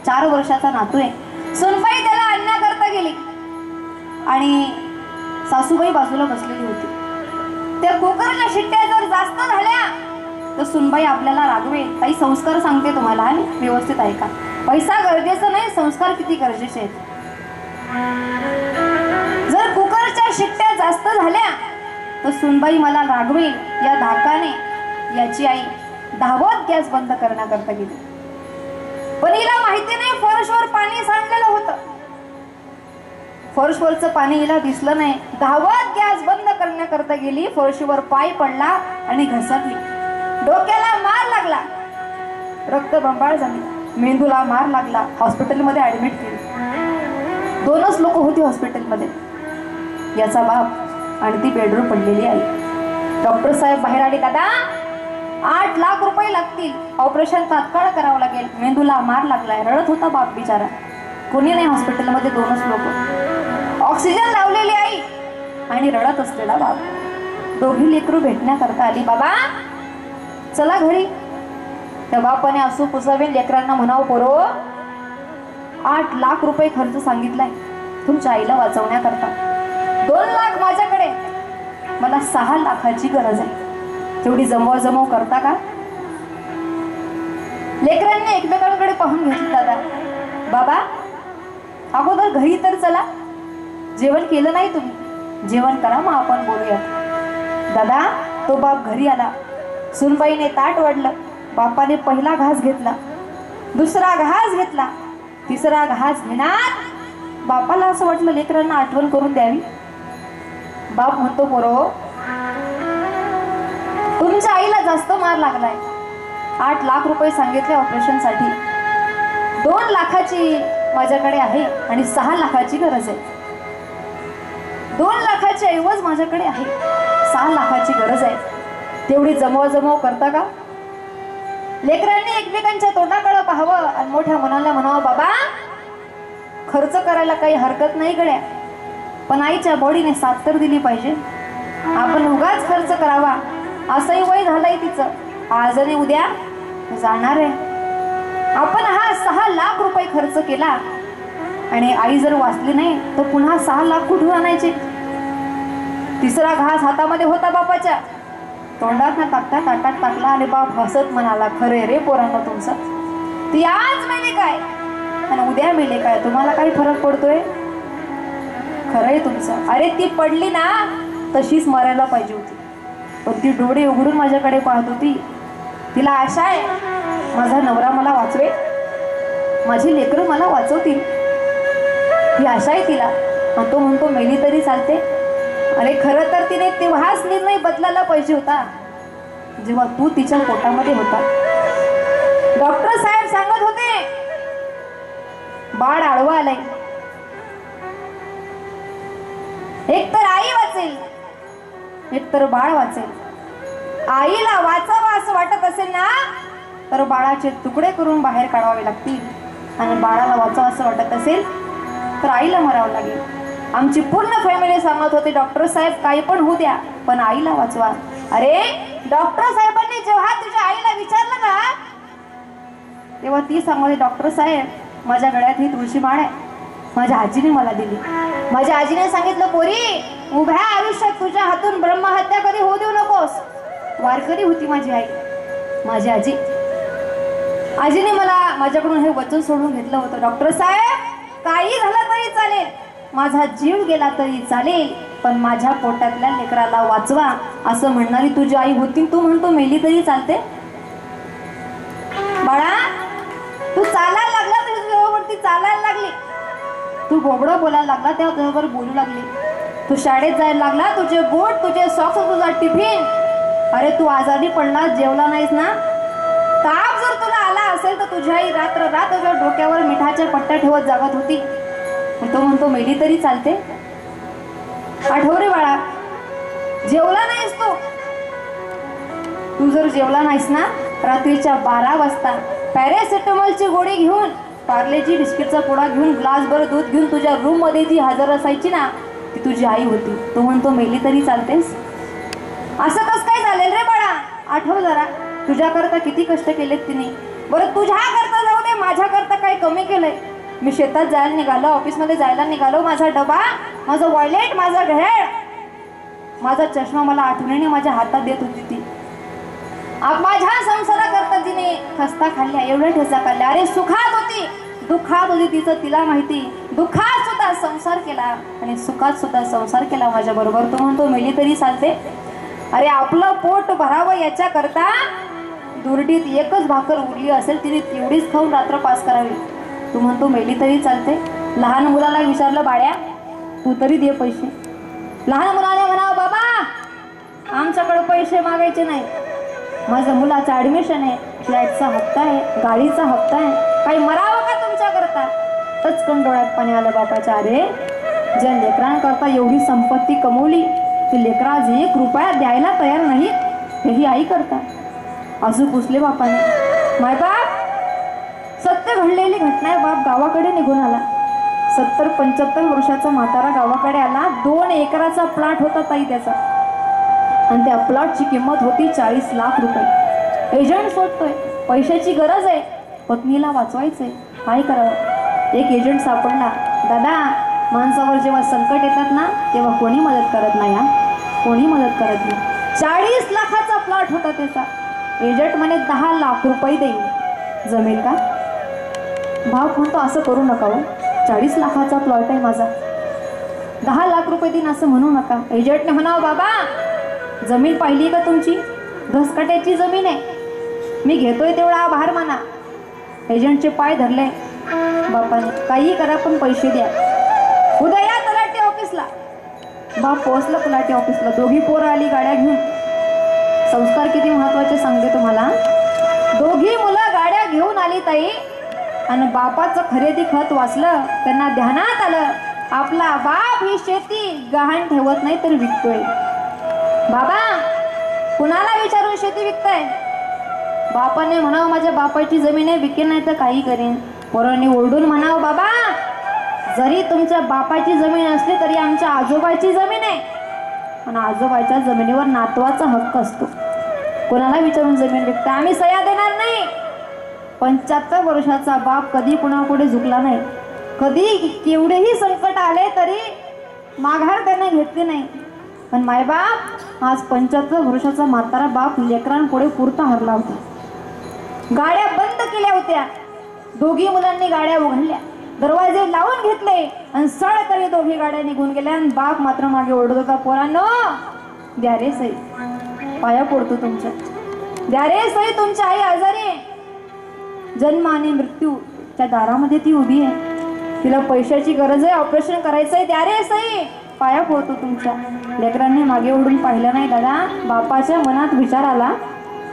4 वर्षाचा नातू आहे। सुनबाई त्याला आणण्याकरता गेली आणि सासूबाई बाजूला बसलेली होती। त्या कुकरच्या शिट्ट्या जर जास्त झाल्या तर सुनबाई आपल्याला रागवेल। काही संस्कार सांगते तुम्हाला आणि व्यवस्थित ऐका। पैसा गरजेचा नाही, संस्कार किती गरजेचे आहेत। जर कुकरच्या शिट्ट्या जास्त झाल्या तर सुनबाई मला रागवेल या धाकाने याची आई धावत गॅस बंद करण्याकरता गेली। पण हिला माहिती नाही फर्शवर पाणी सांडलेलं होतं। फर्शवरचं पाणी हिला दिसलं नाही। धावत गॅस बंद करण्याकरता गेली, फर्शवर पाय पडला आणि घसरली। डोक्याला मार लागला, रक्तबंबाळ झाली, मेंदूला मार लागला, हॉस्पिटलमध्ये ऍडमिट केली। 2च लोक होती हॉस्पिटलमध्ये, याचा बाप आणि ती बेडरूम पडलेली आई। डॉक्टर साहेब बाहेर आले, दादा 8 लाख रुपये लागतील, ऑपरेशन तात्काळ करावं लागेल, मेंदूला मार लागलाय। रडत होता बाप बिचारा, कोणी नाही हॉस्पिटलमध्ये, 2च लोक। ऑक्सिजन लावलेली आई आणि रडत असलेला बाप, दोघी लेकरू भेटण्याकरता आली। बाबा चला घरी। त्या बापाने असू पुसावे लेकरांना म्हणावं, पोरो 8 लाख रुपये खर्च सांगितलाय तुमच्या आईला वाचवण्याकरता। 2 लाख माझ्याकडे, मला 6 लाखाची गरज आहे, तेवढी जमव करता का? लेकरांनी एकमेकांकडे पाहून घेतलं। दादा बाबा अगोदर घरी तर चला, जेवण केलं नाही तुम्ही, जेवण करा मग आपण बोलूयात। दादा तो बाप घरी आला, सुनबाईने ताट वाढलं, बापाने पहिला घास घेतला, दुसरा घास घेतला, तिसरा घास घेणार बापाला असं वाटलं लेकरांना आठवण करून द्यावी। बाप म्हणतो, पोरो तुमच्या आईला जास्त मार लागलाय, 8 लाख रुपये सांगितले ऑपरेशन साठी, 2 लाखाची माझ्याकडे आहे आणि 6 लाखाची गरज आहे। 2 लाखाची ऐवज माझ्याकडे आहे, 6 लाखाची गरज आहे, तेवढी जमव करता का? लेकरांनी एकमेकांच्या तोंडाकडे पाहावं आणि मोठ्या मनाला म्हणावं, बाबा खर्च करायला काही हरकत नाही गड्या, पण आईच्या बॉडीने साथ तर दिली पाहिजे। आपण उगाच खर्च करावा, असंही वय झालंय तिचं, आज आणि उद्या जाणार आहे। आपण हा 6 लाख रुपये खर्च केला आणि आई जर वाचली नाही तर पुन्हा 6 लाख कुठून आणायचे? तिसरा घास हातामध्ये होता बापाच्या, तोंडात न टाकता ताटात टाकला आणि बाप हसत म्हणाला, खरे रे पोरांना तुमचं, ती आज मेले काय आणि उद्या मेले काय, तुम्हाला काही फरक पडतोय? खरंय तुमचं। अरे ती पडली ना तशीच मरायला पाहिजे होती, पण ती डोळे उघडून माझ्याकडे पाहत होती। तिला आशा आहे माझा नवरा मला वाचवेल, माझी लेकरं मला वाचवतील, ही आशा आहे तिला। आणि तो म्हणतो मेली तरी चालते। अरे खरं तर तिने तेव्हाच निर्णय बदलायला पाहिजे होता जेव्हा तू तिच्या पोटामध्ये होता। डॉक्टर साहेब सांगत होते बाळ आडवा आलाय, एक तर आई वाचेल, एक तर बाळ वाचेल। आईला वाचावा असं वाटत असेल ना तर बाळाचे तुकडे करून बाहेर काढावे लागतील, आणि बाळाला वाचावं असं वाटत असेल तर आईला मरावं लागेल। आमची पूर्ण फॅमिली सांगत होते, डॉक्टर साहेब काही पण होऊ द्या पण आईला वाचवा। अरे डॉक्टर साहेबांनी जेव्हा तुझ्या आईला विचारलं ना तेव्हा ती सांगते, डॉक्टर साहेब माझ्या गळ्यात ही तुळशी माळ आहे, माझ्या आजीने मला दिली। माझ्या आजीने सांगितलं, पोरी उभ्या आयुष्यात तुझ्या हातून ब्रह्महत्या कधी होऊ देऊ नकोस। वारकरी होती माझी आई, माझी आजी। आजीने मला माझ्याकडून हे वचन सोडून घेतलं होतं, डॉक्टर साहेब काही झालं तरी चालेल, माझा जीव गेला तरी चालेल, पण माझ्या पोटातल्या लेकराला वाचवा असं म्हणणारी तुझी आई होती। तू म्हणतो मेली तरी चालते? बाळा तू चालायला लागला तर तुझ्याबरोबर ती चालायला लागली, तू बोबडं बोलायला लागला तेव्हा तुझ्याबरोबर बोलू लागली, तू शाळेत जायला लागला, तुझे बूट, तुझे सॉक्स, तुझा टिफिन, अरे तू आजारी पडला, जेवला नाहीस ना, ताप जर तुला आला असेल तर तुझी आई रात्र रात तुझ्या डोक्यावर मिठाच्या पट्ट्या ठेवत जागत होती, तो म्हणतो मेली तरी चालते? आठव रे बाळा, जेवला नाहीस तू जर जेवला नाहीस ना रात्रीच्या 12 वाजता पॅरासिटामॉलची गोळी घेऊन, पार्लेजी बिस्किटचा पुडा घेऊन, ग्लासभर दूध घेऊन तुझ्या रूम मध्ये जी हजर असायची ना ती तुझी आई होती। तो म्हणतो मेली तरी चालतेस? असं कसं काय झालेल रे बाळा? आठव जरा, तुझ्याकरता किती कष्ट केलेत तिने। बरं तुझ्याकरता जाऊ दे माझ्याकरता काही कमी केलंय? मी शेतात जायला निघालो, ऑफिसमध्ये जायला निघालो, माझा डबा, माझं वॉलेट, माझा घड्याळ, माझा चष्मा मला आठवणीने माझ्या हातात देत होती ती. माझ्या संसाराकरता तिने खस्ता खाल्ल्या, एवढ्या ठेचा खाल्ल्या. अरे सुखात होती, दुःखात होती, तिचं तिला माहिती. दुःखात सुद्धा संसार केला आणि सुखात सुद्धा संसार केला माझ्या बरोबर. तू म्हणतो मेली तरी चालते. अरे आपलं पोट भरावं याच्याकरता दुर्डीत एकच भाकर उरली असेल, तिने तेवढीच खाऊन रात्र पास करावी. तू म्हणतो मेली तरी चालते. लहान मुलाला विचारलं, बाळ्या तू तरी दे पैसे. लहान मुलाने म्हणावं, बाबा आमच्याकडे पैसे मागायचे नाही, माझं मुलाचं ऍडमिशन आहे, फ्लॅटचा हप्ता आहे, गाडीचा हप्ता आहे, काही मरावं का तुमच्याकरता? टचकन डोळ्यात पाणी आलं बापाच्या. अरे ज्या लेकरांकरता एवढी संपत्ती कमवली, ते लेकरा आज 1 रुपया द्यायला तयार नाही, हेही आई करता. असू पुसले बापाने. मायबाप सत्य घडलेली घटना आहे. बाप गावाकडे निघून आला. 70-75 वर्षाचा म्हातारा गावाकडे आला. 2 एकराचा प्लॉट होता ताई त्याचा, आणि त्या प्लॉटची किंमत होती 40 लाख रुपये. एजंट शोधतोय, पैशाची गरज आहे, पत्नीला वाचवायचंय, काय करावं? एक एजंट सापडला. दादा माणसावर जेव्हा संकट येतात ना, तेव्हा कोणी मदत करत नाही, कोणी मदत करत नाही. 40 लाखाचा प्लॉट होता त्याचा. एजंट म्हणे 10 लाख रुपये देईल, जमेल का? भाव म्हणतो असं करू नका हो, 40 लाखाचा प्लॉट आहे माझा, 10 लाख रुपये देईन असं म्हणू नका. एजंटने म्हणावं, बाबा जमीन पाहिली का तुमची? घसकट्याची जमीन आहे, मी घेतोय तेवढा आभार माना. एजंटचे पाय धरले बापाने, काही करा पण पैसे द्या. उद्या या तलाठी ऑफिसला. बाप पोहोचला तलाठी ऑफिसला. दोघी पोरं आली गाड्या घेऊन. संस्कार किती महत्वाचे सांगते तुम्हाला. दोघी मुलं गाड्या घेऊन आली ताई, आणि बापाचं खरेदी खत वाचलं. त्यांना ध्यानात आलं, आपला बाप ही शेती गहाण ठेवत नाही तर विकतोय. बाबा कुणाला विचारून शेती विकताय? बापाने म्हणावं, माझ्या बापाची जमीन आहे, विकेल नाही तर काही करेन. पोरांनी ओरडून म्हणावं, बाबा जरी तुमच्या बापाची जमीन असली तरी आमच्या आजोबाची जमीन आहे, आणि आजोबाच्या जमिनीवर नातवाचा हक्क असतो. कोणाला विचारून जमीन विकता? आम्ही सह्या देणार नाही. 75 वर्षाचा बाप कधी कुणापुढे झुकला नाही. कधी केवढेही संकट आले तरी माघार त्याने घेतली नाही. पण मायबाप आज 75 वर्षाचा म्हातारा बाप लेकरांपुढे पुरता हरला होता. गाड्या बंद केल्या होत्या. दोघी मुलांनी गाड्या उघडल्या, दरवाजे लावून घेतले, आणि सळकरी दोघी गाड्या निघून गेल्या. आणि बाप मात्र मागे ओरडत होता, पोरांनो द्या रे सई, पाया पडतो तुमच्या, द्या रे सई, तुमची आई आजारी आहे, जन्म आणि मृत्यूच्या दारामध्ये ती उभी आहे, तिला पैशाची गरज आहे, ऑपरेशन करायचंय, द्या रे सई, पाया पडतो तुमच्या. लेकरांनी मागे ओढून पाहिलं नाही. दादा बापाच्या मनात विचार आला,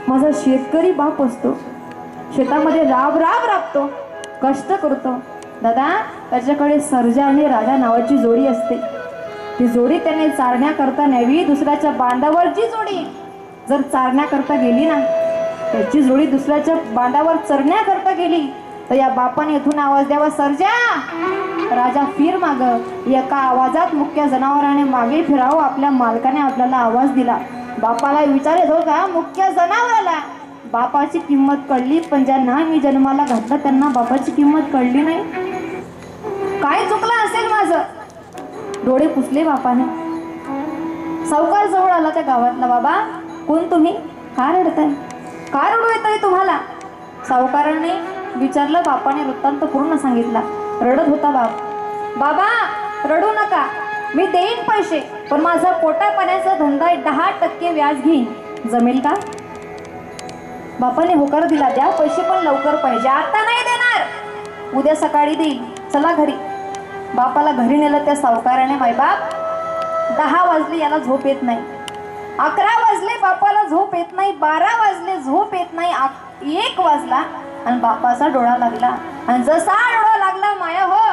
माझा शेतकरी बाप असतो, शेतामध्ये राब राबतो, कष्ट करतो. दादा त्याच्याकडे सर्जा आणि राजा नावाची जोडी असते, ती जोडी त्याने चारण्याकरता न्यावी. दुसऱ्याच्या बांधावरची जोडी जर चारण्याकरता गेली ना, त्याची जोडी दुसऱ्याच्या बांधावर चरण्याकरता गेली, तर या बापाने इथून आवाज द्यावा, सर्जा. राजा फिर माग. एका आवाजात मुख्य जनावराने मागे फिरावं. आपल्या मालकाने आपल्याला आवाज दिला. बापाला विचारत होता, मुख्य जनावराला बापाची किंमत कळली, पण ज्यांना मी जन्माला घातलं त्यांना बापाची किंमत कळली नाही. काय चुकलं असेल माझं? डोळे पुसले बापाने. सावकार जवळ आला त्या गावातला. बाबा कोण तुम्ही? का रडताय? का रडू येतंय तुम्हाला? सावकाराने विचारलं. बापाने वृत्तांत पूर्ण सांगितला. रडत होता बाप. बाबा रडू नका, मी देईन पैसे, पण माझा पोटा पाण्याचा धंदा आहे, 10% व्याज घेईन, जमेल का? बापाने होकार दिला. द्या पैसे, पण लवकर पाहिजे, आता नाही देणार, उद्या सकाळी देईल, चला घरी. बापाला घरी नेलं त्या सावकाराने. मायबाप 10 वाजले, याला झोप येत नाही. 11 वाजले, बापाला झोप येत नाही. 12 वाजले, झोप येत नाही. 1 वाजला आणि बापाचा डोळा लागला. आणि जसा डोळा लागला, माया हो,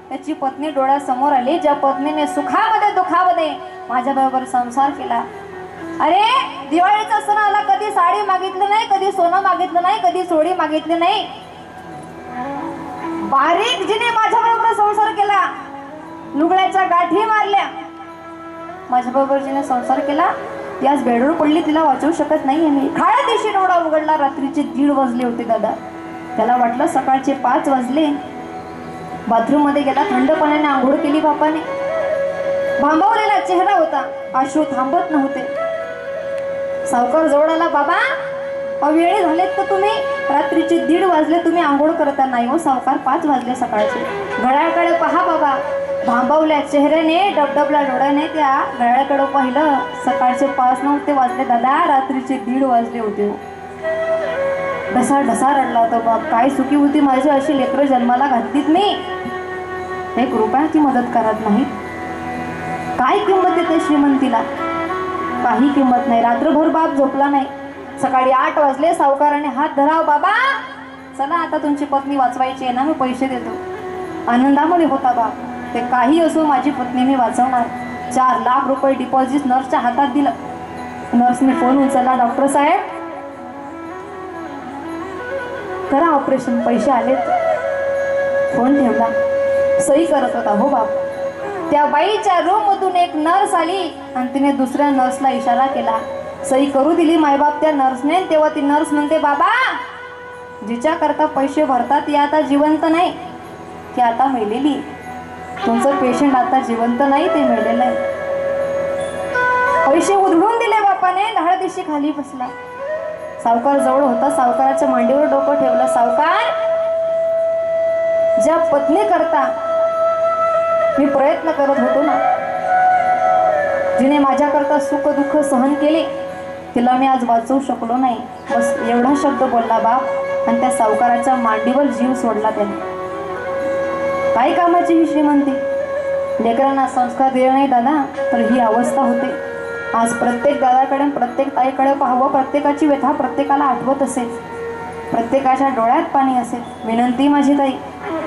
त्याची पत्नी डोळ्यासमोर आली, ज्या पत्नीने सुखामध्ये दुखामध्ये माझ्या बरोबर संसार केला. अरे दिवाळीचा सण आला, कधी साडी मागितली नाही, कधी सोनं मागितलं नाही, कधी सोडी मागितली नाही. बारीक जिने माझ्या बरोबर संसार केला, लुगड्याच्या गाठी मारल्या, माझ्या बरोबर जिने संसार केला, ती आज बेडवर पडली, तिला वाचवू शकत नाहीये मी. खाळ्या दिवशी डोळा उघडला, रात्रीचे 1:30 वाजले होते दादा. त्याला वाटलं सकाळचे 5 वाजले. बाथरूम मध्ये गेला, थंड पाण्याने आंघोळ केली बापाने. भांबावलेला चेहरा होता, अश्रू थांबत नव्हते. सावकार जवळ आला. बाबा अवेळे झालेत का तुम्ही? रात्रीचे 1:30 वाजले, तुम्ही आंघोळ करता नाही हो सावकार, 5 वाजले सकाळचे. घड्याळकडे पहा बाबा. भांबावल्या चेहऱ्याने डबडबला डोळ्याने त्या घड्याळकडे पाहिलं. सकाळचे 5 नव्हते वाजले दादा, रात्रीचे 1:30 वाजले होते. ढसा ढसा रडला होता बाप. काय चुकी होती माझी, अशी लेकरं जन्माला घातलीत मी. 1 रुपयाची मदत करत नाही. काय किंमत येते श्रीमंतीला? काही किंमत नाही. रात्रभर बाप झोपला नाही. सकाळी 8 वाजले, सावकाराने हात धराव. बाबा चला आता तुमची पत्नी वाचवायची आहे ना, मी पैसे देतो. आनंदामध्ये होता बाप. ते काही असो, माझी पत्नी मी वाचवणार. 4 लाख रुपये डिपॉझिट नर्सच्या हातात दिलं. नर्सने फोन उचलला. डॉक्टर साहेब करा ऑपरेशन, पैसे आलेत. फोन ठेवला. सही करत होता हो बाप. त्या बाईच्या रूम मधून एक नर्स आली आणि तिने दुसऱ्या नर्सला इशारा केला. सही करू दिली मायबाप त्या नर्सने. तेव्हा ती नर्स म्हणते बाबा जिच्या करता पैसे भरतात ती आता जिवंत नाही, ती आता मेलेली. तुमचं पेशंट आता जिवंत नाही, ते मेलेलं आहे. पैसे उधळून दिले बापाने. धाडदिशी खाली बसला. सावकार जवळ होता. सावकाराच्या मांडीवर डोकं ठेवलं. सावकार ज्या पत्नी करता मी प्रयत्न करत होतो ना, जिने माझ्याकरता सुख दुःख सहन केले, तिला मी आज वाचवू शकलो नाही. बस एवढा शब्द बोलला बाप आणि त्या सावकाराच्या मांडीवर जीव सोडला त्याने. काय कामाची ही श्रीमंती? लेकरांना संस्कार दिले नाही दादा तर ही अवस्था होते. आज प्रत्येक दादाकडे प्रत्येक ताईकडे पाहावं. प्रत्येकाची व्यथा प्रत्येकाला आठवत असेल, प्रत्येकाच्या डोळ्यात पाणी असेल. विनंती माझी ताई,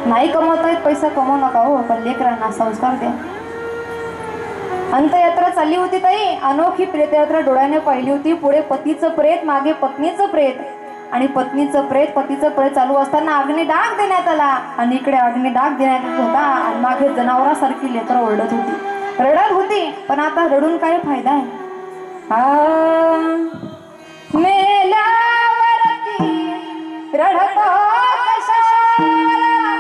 नाही कमवता येत पैसा कमवू नका हो, पण लेकरांना संस्कार द्या. अंतयात्रा चालली होती ताई. अनोखी प्रेतयात्रा डोळ्याने पाहिली होती. पुढे पतीचं प्रेत, मागे पत्नीचं प्रेत. आणि पत्नीचं प्रेत पतीचं प्रेत चालू असताना अग्निडाग देण्यात आला आणि इकडे अग्निडाग देण्यात होता आणि मागे जनावरासारखी लेकरं ओरडत होती, रडत होती. पण आता रडून काय फायदा आहे? मेल्यावरती रडतो कशाला,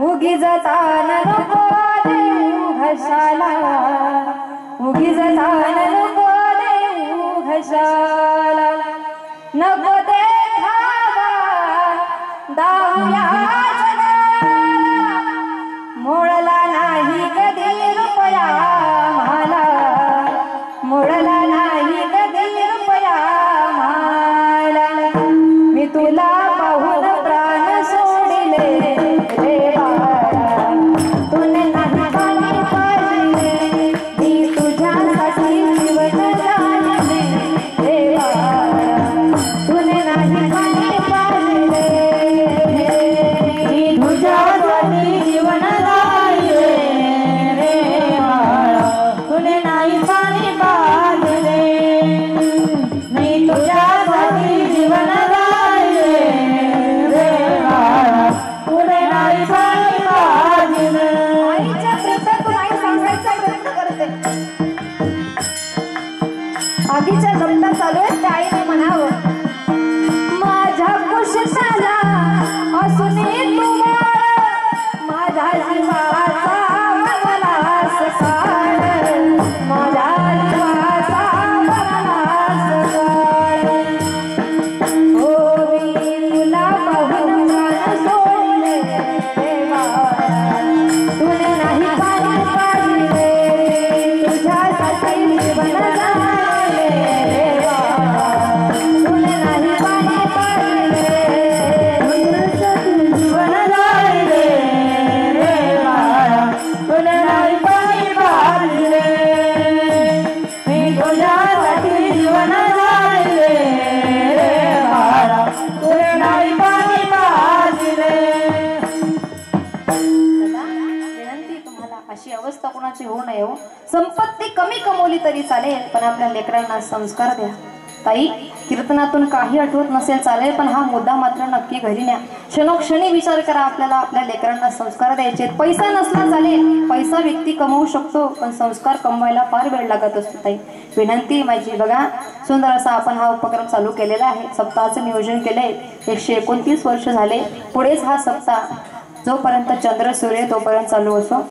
उगीच ताण नको देऊ घशाला, उगीच ताण नको देऊ घशाला, नको देखावा दाऊया जगाला, मोडला नाही कधी रुपया मला, मोडला नाही कधी रुपया मला, मी तुला पाहून प्राण सोडिले रे बाळा, तुने नाही पाणी पाजले, मी तुझ्यासाठी जीवन जाणले रे बाळा, तुने नाही पाणी पाजले, मी तुझ्यासाठी जीवन जाणले रे बाळा, तुने नाही पाणी पाजले, मी तुझ्यासाठी जीवन जाणले रे बाळा, तुने नाही पाणी पाजले. आईच्या प्रेमातून आई सांगायचा प्रयत्न करते. आगीच्या गप्पा चालू आहेत. त्या आईने म्हणावं, माझ्या कुशीला असून तू बाळ, माझ्या जीवाचा बनला सकाळ, माझ्या जीवाचा बनला सकाळ, हो मी तुला पाहून प्राण सोडले रे बाळा, तुने नाही पाणी पाजले, तुझ्यासाठी जीवन जाणले रे बाळा, तुने नाही पाणी पाजले, तुझ्यासाठी जीवन जाणले रे बाळा, तुने नाही पाणी पाजले, मी तुझ्यासाठी जीवन जाणले रे बाळा, तुने नाही पाणी पाजले. विनंती तुम्हाला, अशी अवस्था कोणाची होऊ नये हो. संपत्ती कमी कमवली तरी चालेल, पण आपल्या लेकरांना संस्कार द्या. ताई, कीर्तनातून काही आठवत नसेल चालेल, पण हा मुद्दा मात्र नक्की घरी न्या. क्षणोक्षणी विचार करा. आपल्याला आपल्या लेकरांना संस्कार द्यायचे. पैसा नसला चालेल, पैसा व्यक्ती कमवू शकतो, पण संस्कार कमवायला फार वेळ लागत असतो. ताई, विनंती माझी, बघा सुंदर असा आपण हा उपक्रम चालू केलेला आहे. सप्ताहाचं नियोजन केलंय. 129 वर्ष झाले. पुढेच हा सप्ताह जोपर्यंत चंद्र सूर्य तोपर्यंत चालू असो.